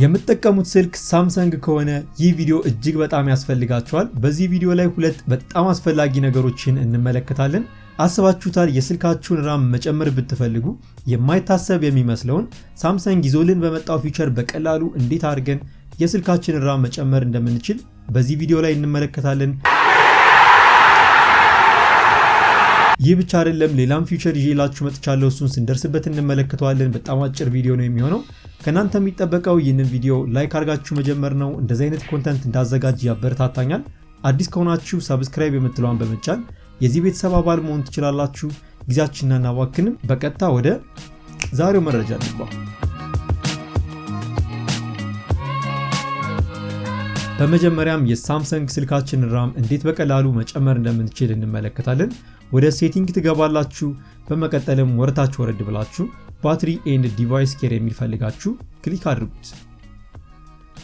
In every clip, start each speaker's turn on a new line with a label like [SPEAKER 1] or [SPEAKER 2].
[SPEAKER 1] የምትጠቀሙት ስልክ ሳምሰንግ ከሆነ ይህ ቪዲዮ እጅግ በጣም ያስፈልጋችኋል። በዚህ ቪዲዮ ላይ ሁለት በጣም አስፈላጊ ነገሮችን እንመለከታለን። አስባችሁታል? የስልካችሁን ራም መጨመር ብትፈልጉ የማይታሰብ የሚመስለውን ሳምሰንግ ይዞልን በመጣው ፊቸር በቀላሉ እንዴት አድርገን የስልካችንን ራም መጨመር እንደምንችል በዚህ ቪዲዮ ላይ እንመለከታለን። ይህ ብቻ አይደለም፣ ሌላም ፊቸር ይዤላችሁ መጥቻለሁ። እሱን ስንደርስበት እንመለከተዋለን። በጣም አጭር ቪዲዮ ነው የሚሆነው። ከናንተ የሚጠበቀው ይህንን ቪዲዮ ላይክ አድርጋችሁ መጀመር ነው። እንደዚህ አይነት ኮንተንት እንዳዘጋጅ ያበረታታኛል። አዲስ ከሆናችሁ ሰብስክራይብ የምትለዋን በመጫን የዚህ ቤተሰብ አባል መሆን ትችላላችሁ። ጊዜያችንን እናባክንም። በቀጥታ ወደ ዛሬው መረጃ እንግባ። በመጀመሪያም የሳምሰንግ ስልካችንን ራም እንዴት በቀላሉ መጨመር እንደምንችል እንመለከታለን። ወደ ሴቲንግ ትገባላችሁ። በመቀጠልም ወረታችሁ ወረድ ብላችሁ ባትሪ ኤንድ ዲቫይስ ኬር የሚል ፈልጋችሁ ክሊክ አድርጉት።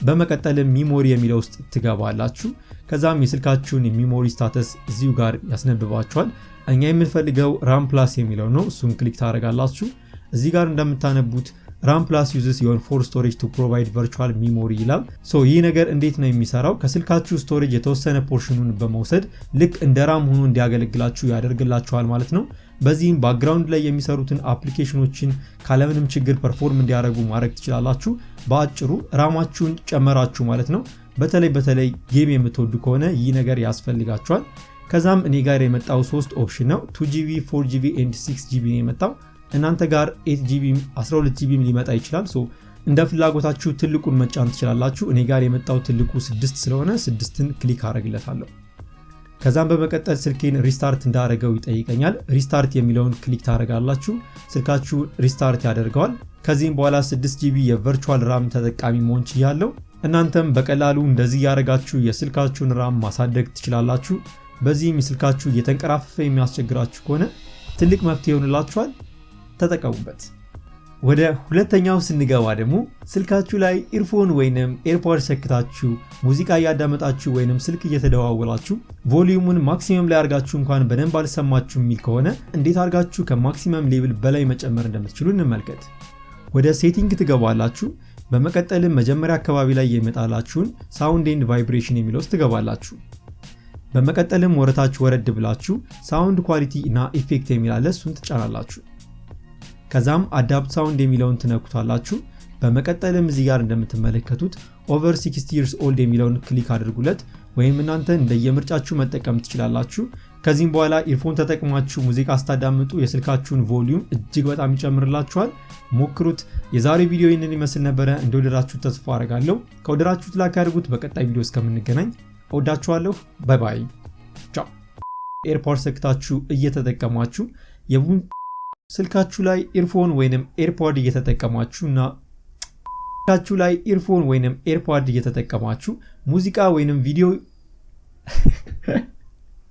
[SPEAKER 1] በመቀጠልም ሚሞሪ የሚለው ውስጥ ትገባላችሁ። ከዛም የስልካችሁን የሚሞሪ ስታተስ እዚሁ ጋር ያስነብባችኋል። እኛ የምንፈልገው ራም ፕላስ የሚለው ነው። እሱን ክሊክ ታደርጋላችሁ። እዚህ ጋር እንደምታነቡት RAM Plus uses your for storage to provide virtual memory ይላል። ይህ ነገር እንዴት ነው የሚሰራው? ከስልካችሁ ስቶሬጅ የተወሰነ ፖርሽኑን በመውሰድ ልክ እንደ RAM ሆኖ እንዲያገለግላችሁ ያደርግላችኋል ማለት ነው። በዚህም ባክግራውንድ ላይ የሚሰሩትን አፕሊኬሽኖችን ካለምንም ችግር ፐርፎርም እንዲያደርጉ ማድረግ ትችላላችሁ። በአጭሩ ራማችሁን ጨመራችሁ ማለት ነው። በተለይ ጌም የምትወዱ ከሆነ ይህ ነገር ያስፈልጋችኋል። ከዛም እኔ ጋር የመጣው 3 ኦፕሽን ነው። 2GB 4GB and 6GB ነው የመጣው። እናንተ ጋር 8GB 12GB ሊመጣ ይችላል። እንደ ፍላጎታችሁ ትልቁን መጫን ትችላላችሁ። እኔ ጋር የመጣው ትልቁ 6 ስለሆነ 6ን ክሊክ አደርግለታለሁ። ከዛም በመቀጠል ስልኬን ሪስታርት እንዳደረገው ይጠይቀኛል። ሪስታርት የሚለውን ክሊክ ታደርጋላችሁ። ስልካችሁ ሪስታርት ያደርገዋል። ከዚህም በኋላ 6GB የቨርቹዋል ራም ተጠቃሚ መሆን ይችላል። እናንተም በቀላሉ እንደዚህ ያደርጋችሁ የስልካችሁን ራም ማሳደግ ትችላላችሁ። በዚህም ስልካችሁ እየተንቀራፈፈ የሚያስቸግራችሁ ከሆነ ትልቅ መፍትሄ ይሆንላችኋል። ተጠቀሙበት። ወደ ሁለተኛው ስንገባ ደግሞ ስልካችሁ ላይ ኢርፎን ወይንም ኤርፖድ ሰክታችሁ ሙዚቃ እያዳመጣችሁ ወይንም ስልክ እየተደዋወላችሁ ቮሊዩሙን ማክሲመም ላይ አድርጋችሁ እንኳን በደንብ አልሰማችሁ የሚል ከሆነ እንዴት አድርጋችሁ ከማክሲመም ሌቭል በላይ መጨመር እንደምትችሉ እንመልከት። ወደ ሴቲንግ ትገባላችሁ። በመቀጠልም መጀመሪያ አካባቢ ላይ የሚመጣላችሁን ሳውንድ ኤንድ ቫይብሬሽን የሚለው ውስጥ ትገባላችሁ። በመቀጠልም ወረታችሁ ወረድ ብላችሁ ሳውንድ ኳሊቲ እና ኢፌክት የሚል አለ፣ እሱን ትጫናላችሁ። ከዛም አዳፕት ሳውንድ የሚለውን ትነኩታላችሁ። በመቀጠልም እዚህ ጋር እንደምትመለከቱት ኦቨር 60 years old የሚለውን ክሊክ አድርጉለት፣ ወይም እናንተ እንደየምርጫችሁ መጠቀም ትችላላችሁ። ከዚህም በኋላ ኢርፎን ተጠቅማችሁ ሙዚቃ ስታዳምጡ የስልካችሁን ቮሊዩም እጅግ በጣም ይጨምርላችኋል። ሞክሩት። የዛሬው ቪዲዮ ይህንን ይመስል ነበረ። እንደወደዳችሁት ተስፋ አደርጋለሁ። ከወደዳችሁት ላይክ አድርጉት። በቀጣይ ቪዲዮ እስከምንገናኝ እወዳችኋለሁ። ባይ ባይ። ቻው። ኤርፖድ ሰክታችሁ እየተጠቀማችሁ ስልካችሁ ላይ ኢርፎን ወይንም ኤርፖድ እየተጠቀማችሁ ሙዚቃ ወይንም ቪዲዮ